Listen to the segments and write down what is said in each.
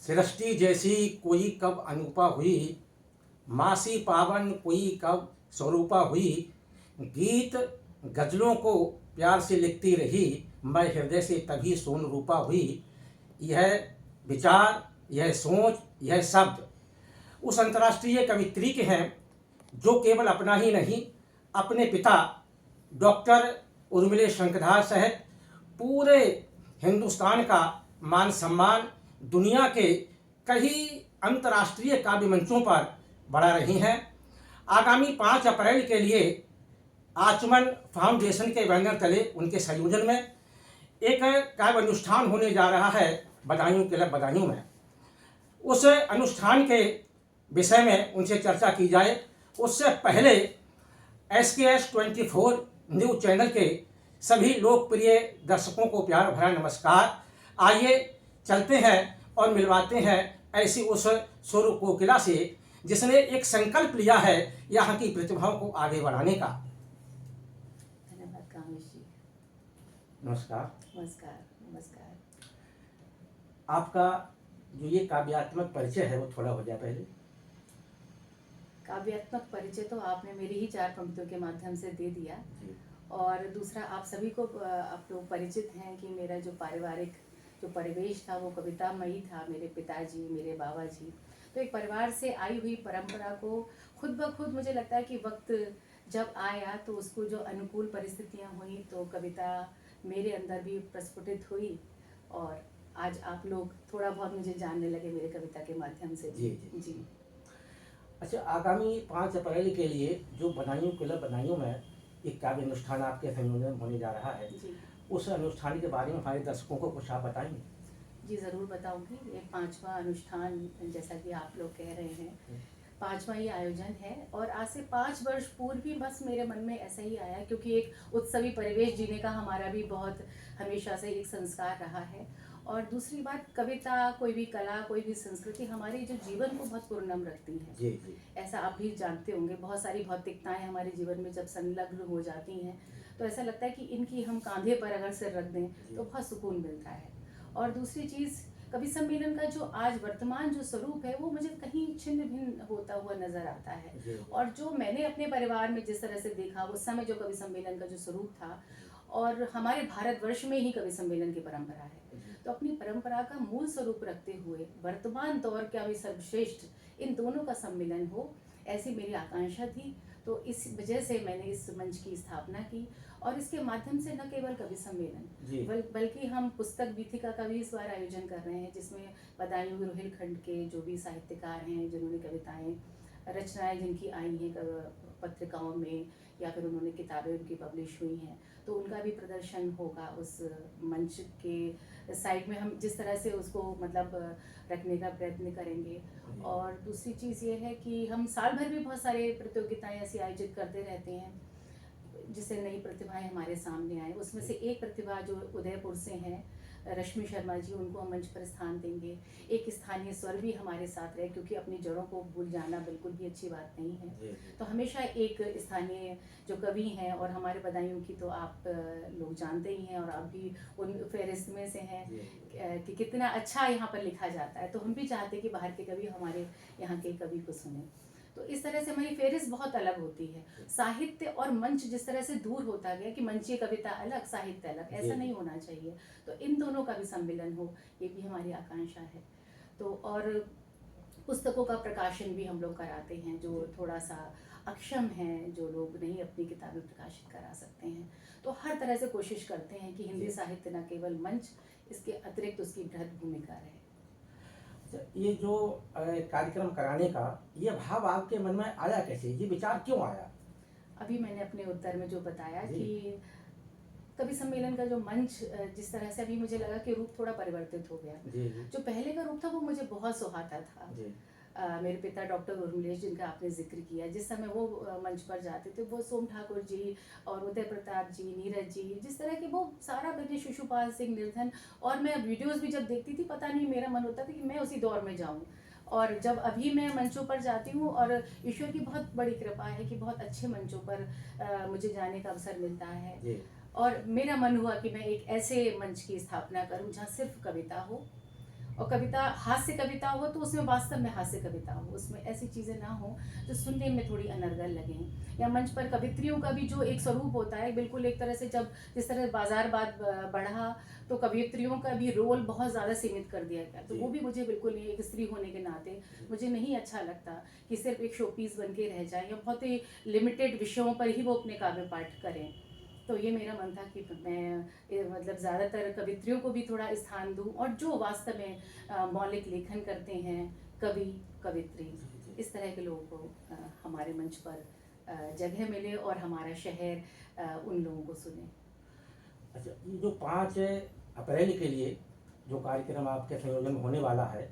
सृष्टि जैसी कोई कब अनुपा हुई, मासी पावन कोई कब स्वरूपा हुई। गीत गजलों को प्यार से लिखती रही, मैं हृदय से तभी सोन रूपा हुई। यह विचार, यह सोच, यह शब्द उस अंतर्राष्ट्रीय कवित्री के हैं जो केवल अपना ही नहीं, अपने पिता डॉक्टर उर्मिले शंखधार सहित पूरे हिंदुस्तान का मान सम्मान दुनिया के कई अंतर्राष्ट्रीय काव्य मंचों पर बढ़ा रही हैं। आगामी 5 अप्रैल के लिए आचमन फाउंडेशन के बैनर तले उनके संयोजन में एक काव्य अनुष्ठान होने जा रहा है बदायूं क्लब बदायूं में। उस अनुष्ठान के विषय में उनसे चर्चा की जाए उससे पहले SKS 24 न्यूज चैनल के सभी लोकप्रिय दर्शकों को प्यार भरा नमस्कार। आइए चलते हैं और मिलवाते हैं ऐसी उस स्वरूप कोकिला से जिसने एक संकल्प लिया है यहाँ की प्रतिभाओं को आगे बढ़ाने का। धन्यवाद कामेश जी। नमस्कार। नमस्कार नमस्कार। आपका जो ये काव्यात्मक परिचय है वो थोड़ा हो जाए पहले। काव्यात्मक परिचय तो आपने मेरी ही 4 पंक्तियों के माध्यम से दे दिया, और दूसरा आप सभी को आप लोग परिचित हैं कि मेरा जो पारिवारिक जो परिवेश था वो कवितामयी था। मेरे पिताजी, मेरे बाबा जी, तो एक परिवार से आई हुई परंपरा को खुद ब खुद मुझे लगता है कि वक्त जब आया तो उसको जो अनुकूल परिस्थितियां हुई तो कविता मेरे अंदर भी प्रस्फुटित हुई, और आज आप लोग थोड़ा बहुत मुझे जानने लगे मेरे कविता के माध्यम से। जी। अच्छा, आगामी 5 अप्रैल के लिए जो बदायूं क्लब बदायूं में एक काव्य अनुष्ठान आपके संयोजन में होने जा रहा है, उस अनुष्ठान के बारे में हमारे दर्शकों को कुछ आप बताएंगे? जी ज़रूर बताऊंगी। ये 5वां अनुष्ठान, जैसा कि आप लोग कह रहे हैं, 5वां ये आयोजन है, और आज से 5 वर्ष पूर्व भी बस मेरे मन में ऐसा ही आया, क्योंकि एक उत्सवी परिवेश जीने का हमारा भी बहुत हमेशा से एक संस्कार रहा है। और दूसरी बात, कविता, कोई भी कला, कोई भी संस्कृति हमारे जो जीवन को बहुत पूर्णम रखती है। जी। ऐसा आप भी जानते होंगे, बहुत सारी भौतिकताएं हमारे जीवन में जब संलग्न हो जाती हैं तो ऐसा लगता है कि इनकी हम कांधे पर अगर सिर रख दें तो बहुत सुकून मिलता है। और दूसरी चीज़, कवि सम्मेलन का जो आज वर्तमान जो स्वरूप है वो मुझे कहीं छिन्न भिन्न होता हुआ नजर आता है। और जो मैंने अपने परिवार में जिस तरह से देखा उस समय जो कवि सम्मेलन का जो स्वरूप था, और हमारे भारतवर्ष में ही कवि सम्मेलन की परंपरा है, तो अपनी परंपरा का मूल स्वरूप रखते हुए वर्तमान दौर का भी सर्वश्रेष्ठ इन दोनों का सम्मेलन हो, ऐसी मेरी आकांक्षा थी। तो इस वजह से मैंने इस मंच की स्थापना की, और इसके माध्यम से न केवल कवि सम्मेलन बल्कि हम पुस्तक वीथिका का भी इस बार आयोजन कर रहे हैं, जिसमें बदायूं रोहिलखंड के जो भी साहित्यकार हैं, जिन्होंने कविताएं रचनाएं जिनकी आई हैं पत्रिकाओं में, या फिर उन्होंने किताबें उनकी पब्लिश हुई हैं, तो उनका भी प्रदर्शन होगा उस मंच के साइड में। हम जिस तरह से उसको मतलब रखने का प्रयत्न करेंगे। और दूसरी चीज़ ये है कि हम साल भर भी बहुत सारे प्रतियोगिताएं ऐसी आयोजित करते रहते हैं जिससे नई प्रतिभाएं हमारे सामने आए। उसमें से एक प्रतिभा जो उदयपुर से हैं, रश्मि शर्मा जी, उनको हम मंच पर स्थान देंगे। एक स्थानीय स्वर भी हमारे साथ रहे, क्योंकि अपनी जड़ों को भूल जाना बिल्कुल भी अच्छी बात नहीं है। तो हमेशा एक स्थानीय जो कवि हैं, और हमारे बदायूं की तो आप लोग जानते ही हैं, और आप भी उन फेहरिस्त में से हैं कि कितना अच्छा यहाँ पर लिखा जाता है। तो हम भी चाहते हैं कि बाहर के कवि हमारे यहाँ के कवि को सुने। तो इस तरह से हमारी फेहरिस्त बहुत अलग होती है। साहित्य और मंच जिस तरह से दूर होता गया कि मंचीय कविता अलग, साहित्य अलग, ऐसा नहीं होना चाहिए। तो इन दोनों का भी सम्मिलन हो, ये भी हमारी आकांक्षा है। तो और पुस्तकों का प्रकाशन भी हम लोग कराते हैं, जो थोड़ा सा अक्षम हैं, जो लोग नहीं अपनी किताबें प्रकाशित करा सकते हैं। तो हर तरह से कोशिश करते हैं कि हिंदी साहित्य न केवल मंच, इसके अतिरिक्त उसकी बृहद भूमिका रहे। ये जो कार्यक्रम कराने का ये भाव आपके मन में आया कैसे, ये विचार क्यों आया? अभी मैंने अपने उत्तर में जो बताया कि कवि सम्मेलन का जो मंच जिस तरह से अभी मुझे लगा कि रूप थोड़ा परिवर्तित हो गया। जो पहले का रूप था वो मुझे बहुत सुहाता था। मेरे पिता डॉक्टर उर्मिलेश, जिनका आपने जिक्र किया, जिस समय वो मंच पर जाते थे, वो सोम ठाकुर जी और उदय प्रताप जी, नीरज जी, जिस तरह के वो सारा बने, शिशुपाल सिंह, निर्धन, और मैं वीडियोस भी जब देखती थी, पता नहीं मेरा मन होता था कि मैं उसी दौर में जाऊं। और जब अभी मैं मंचों पर जाती हूँ, और ईश्वर की बहुत बड़ी कृपा है कि बहुत अच्छे मंचों पर मुझे जाने का अवसर मिलता है। और मेरा मन हुआ कि मैं एक ऐसे मंच की स्थापना करूं जहाँ सिर्फ कविता हो, और कविता हास्य कविता हो तो उसमें वास्तव में हास्य कविता हो, उसमें ऐसी चीज़ें ना हो जो सुनने में थोड़ी अनर्गल लगें। या मंच पर कवित्रियों का भी जो एक स्वरूप होता है, बिल्कुल एक तरह से जब जिस तरह बाजारवाद बढ़ा तो कवियत्रियों का भी रोल बहुत ज़्यादा सीमित कर दिया गया, तो जी। वो भी मुझे बिल्कुल नहीं, एक स्त्री होने के नाते मुझे नहीं अच्छा लगता कि सिर्फ एक शो पीस बन के रह जाए या बहुत ही लिमिटेड विषयों पर ही वो अपने काव्य पाठ करें। तो ये मेरा मन था कि मैं मतलब ज़्यादातर कवित्रियों को भी थोड़ा स्थान दूं और जो वास्तव में मौलिक लेखन करते हैं, कवि कवित्री, इस तरह के लोगों को हमारे मंच पर जगह मिले और हमारा शहर उन लोगों को सुने। अच्छा, ये जो 5 अप्रैल के लिए जो कार्यक्रम आपके संयोजन में होने वाला है,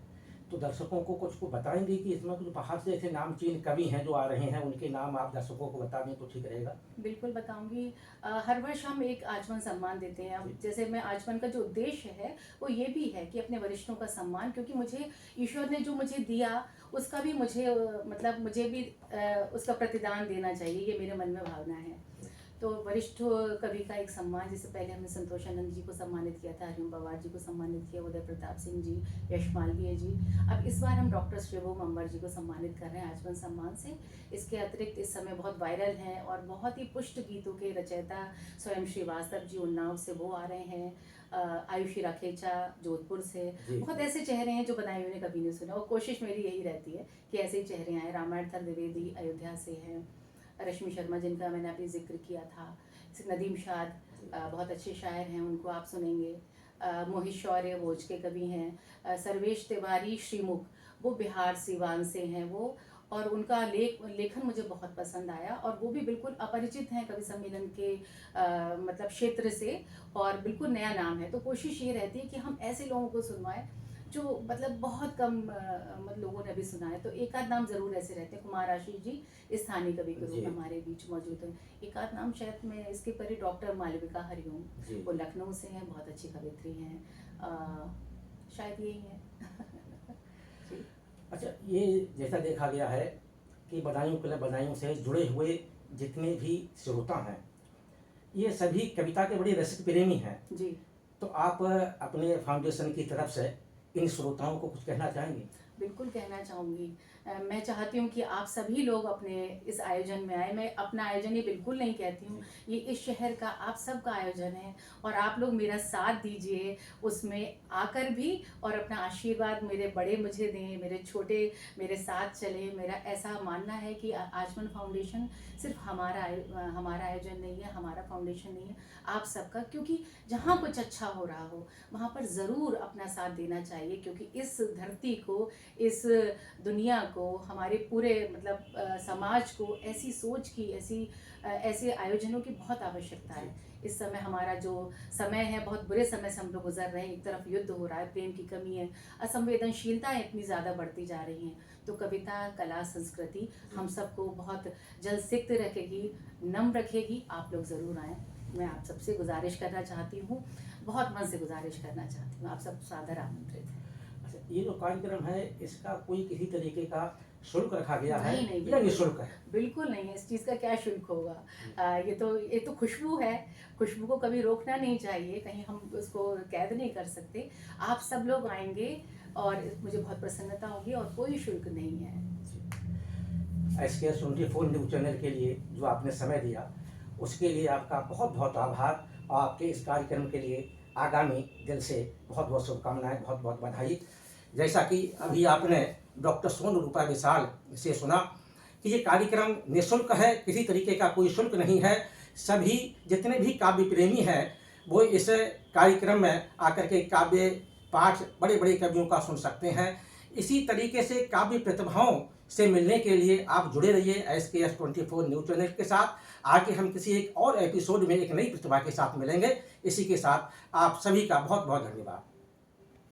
तो दर्शकों को कुछ को बताएंगे कि इसमें कुछ बाहर से ऐसे नामचीन कवि हैं जो आ रहे हैं, उनके नाम आप दर्शकों को बता दें तो ठीक रहेगा। बिल्कुल बताऊंगी। हर वर्ष हम एक आचमन सम्मान देते हैं। अब जैसे मैं आचमन का जो उद्देश्य है वो ये भी है कि अपने वरिष्ठों का सम्मान, क्योंकि मुझे ईश्वर ने जो मुझे दिया उसका भी मुझे मतलब मुझे भी उसका प्रतिदान देना चाहिए, ये मेरे मन में भावना है। तो वरिष्ठ कवि का एक सम्मान, जैसे पहले हमने संतोषानंद जी को सम्मानित किया था, हरिओम पवार जी को सम्मानित किया, उदय प्रताप सिंह जी, यश मालवीय जी। अब इस बार हम डॉक्टर शिवम अंबर जी को सम्मानित कर रहे हैं आचमन सम्मान से। इसके अतिरिक्त इस समय बहुत वायरल हैं और बहुत ही पुष्ट गीतों के रचयिता स्वयं श्रीवास्तव जी उन्नाव से वो आ रहे हैं, आयुषी राखेचा जोधपुर से। बहुत ऐसे चेहरे हैं जो बनाए हुए कभी नहीं सुने, और कोशिश मेरी यही रहती है कि ऐसे ही चेहरे आए। रामायण थर द्विवेदी अयोध्या से हैं, रश्मि शर्मा जिनका मैंने अभी जिक्र किया था, नदीम शाद बहुत अच्छे शायर हैं, उनको आप सुनेंगे। मोहित शौर्य भोज के कवि हैं। सर्वेश तिवारी श्रीमुख, वो बिहार सीवान से हैं वो, और उनका लेखन मुझे बहुत पसंद आया, और वो भी बिल्कुल अपरिचित हैं कवि सम्मेलन के मतलब क्षेत्र से, और बिल्कुल नया नाम है। तो कोशिश ये रहती है कि हम ऐसे लोगों को सुनवाएं जो मतलब बहुत कम मतलब लोगों ने अभी सुना है। तो एक आध नाम जरूर ऐसे रहते हैं। कुमार आशीष जी स्थानीय कवि के रूप में हमारे बीच मौजूद हैं। एक आध नाम शायद मैं इसके पर ही डॉक्टर मालविका हरिओम, वो लखनऊ से हैं, बहुत अच्छी कवित्री हैं, शायद यही है। अच्छा, ये जैसा देखा गया है कि बदायूं क्लब बदायूं से जुड़े हुए जितने भी श्रोता हैं, ये सभी कविता के बड़े रसिक प्रेमी हैं जी। तो आप अपने फाउंडेशन की तरफ से इन श्रोताओं को कुछ कहना चाहेंगे? बिल्कुल कहना चाहूँगी। मैं चाहती हूँ कि आप सभी लोग अपने इस आयोजन में आए। मैं अपना आयोजन ये बिल्कुल नहीं कहती हूँ, ये इस शहर का आप सबका आयोजन है, और आप लोग मेरा साथ दीजिए उसमें आकर भी, और अपना आशीर्वाद मेरे बड़े मुझे दें, मेरे छोटे मेरे साथ चलें। मेरा ऐसा मानना है कि आचमन फाउंडेशन सिर्फ हमारा आयोजन नहीं है, हमारा फाउंडेशन नहीं है, आप सबका। क्योंकि जहाँ कुछ अच्छा हो रहा हो वहाँ पर ज़रूर अपना साथ देना चाहिए, क्योंकि इस धरती को, इस दुनिया को, हमारे पूरे मतलब समाज को ऐसी सोच की, ऐसे आयोजनों की बहुत आवश्यकता है। इस समय हमारा जो समय है, बहुत बुरे समय से हम लोग गुजर रहे हैं। एक तरफ युद्ध हो रहा है, प्रेम की कमी है, असंवेदनशीलताएं इतनी ज़्यादा बढ़ती जा रही हैं। तो कविता, कला, संस्कृति हम सबको बहुत जल सिक्त रखेगी, नम रखेगी। आप लोग ज़रूर आएँ। मैं आप सबसे गुजारिश करना चाहती हूँ, बहुत मन से गुजारिश करना चाहती हूँ, आप सब सादर आमंत्रित हैं। अच्छा, ये जो कार्यक्रम है इसका कोई किसी तरीके का शुल्क रखा गया है नहीं, या निःशुल्क है? बिल्कुल नहीं है। इस चीज़ का क्या शुल्क होगा? ये तो खुशबू है, खुशबू को कभी रोकना नहीं चाहिए, कहीं हम उसको कैद नहीं कर सकते। आप सब लोग आएंगे और मुझे बहुत प्रसन्नता होगी, और कोई शुल्क नहीं है। SKS 24 न्यूज़ चैनल के लिए जो आपने समय दिया उसके लिए आपका बहुत बहुत आभार, और आपके इस कार्यक्रम के लिए आगामी दिल से बहुत बहुत शुभकामनाएं, बहुत बहुत बधाई। जैसा कि अभी आपने डॉक्टर सोनू रूपा विशाल से सुना कि ये कार्यक्रम निःशुल्क है, किसी तरीके का कोई शुल्क नहीं है। सभी जितने भी काव्य प्रेमी हैं वो इस कार्यक्रम में आकर के काव्य पाठ बड़े बड़े कवियों का सुन सकते हैं। इसी तरीके से काव्य प्रतिभाओं से मिलने के लिए आप जुड़े रहिए SKS 24 न्यूज़ चैनल के साथ। आगे हम किसी एक और एपिसोड में एक नई प्रतिभा के साथ मिलेंगे। इसी के साथ आप सभी का बहुत बहुत धन्यवाद।